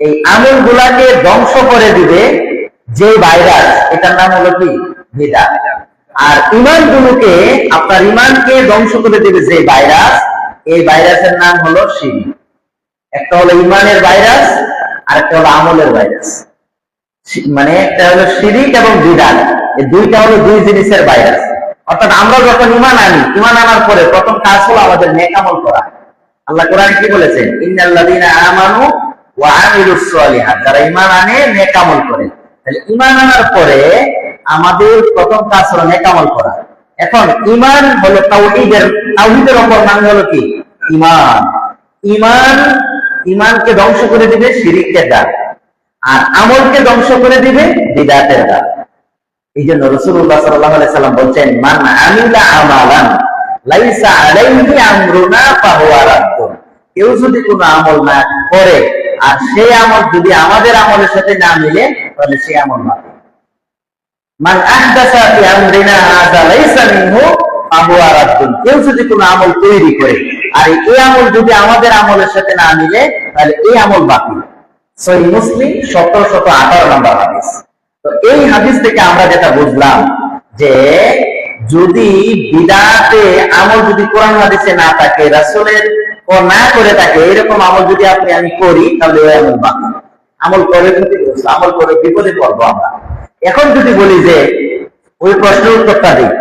এই আমল গুলাকে ধ্বংস করে দিবে যে ভাইরাস, এটার নাম হলো কি বিদআত। আর ইমান গুলোকে, আপনার ইমানকে ধ্বংস করে দিবে যে ভাইরাস, এই ভাইরাসের নাম হলো শিরক। একটা হলো ইমানের ভাইরাস, আর একটা হলো আমলের ভাইরাস। মানে একটা হলো শিরক এবং বিদআত, এই দুইটা হলো দুই জিনিসের ভাইরাস। অর্থাৎ আমরা যখন ইমান আনি, ইমান আনার পরে প্রথম কাজ হলো আমাদের নেক আমল করা। আল্লাহ কোরআন কি বলেছেন? ইন্নাল্লাযীনা আমানু ওয়া আমিলুস সলিহাত, যারা ইমান আনে নেক আমল করে। তাহলে ইমান আনার পরে আমাদের প্রথম কাজ হলো নেক আমল করা। এখন ইমান হলো তাওহীদের, তাওহীদের উপর নাম হলো কি ইমান। ইমানকে ধ্বংস করে দিবে শিরকের দ্বারা, আর আমলকে ধ্বংস করে দিবে বিদআতের দ্বারা। এই জন্য রাসূলুল্লাহ সাল্লাল্লাহু আলাইহি সাল্লাম বলছেন, মান আমিলা আমালান লাইসা আলাইহি আমরুনা ফাহুয়া রাদ্দুন। কেউ যদি কোনো আমল না করে আর সেই আমল যদি আমাদের আমলের সাথে না মিলে, তাহলে সেই আমল বাতিল। মান আহদাসা ফি আমরিনা হাযা লাইসা মিনহু ফাহুয়া রাদ্দুন। কেউ যদি কোনো আমল তৈরি করে আর এই আমল যদি আমাদের আমলের সাথে না মিলে, তাহলে এই আমল বাতিল। সহিহ মুসলিম 1718 নম্বর হাদিস। তো এই হাদিস থেকে আমরা যেটা বুঝলাম যে যদি বিদআতে আমল যদি কোরআন হাদিসে না থাকে, রাসূলের ও না করে থাকে, এরকম আমল যদি আমি করি, তাহলে ওই আমল বাতিল। আমল করে ক্ষতিগ্রস্ত, আমল করে বিপদে পড়বো আমরা। এখন যদি বলি যে ওই প্রশ্নের উত্তরটা দিই,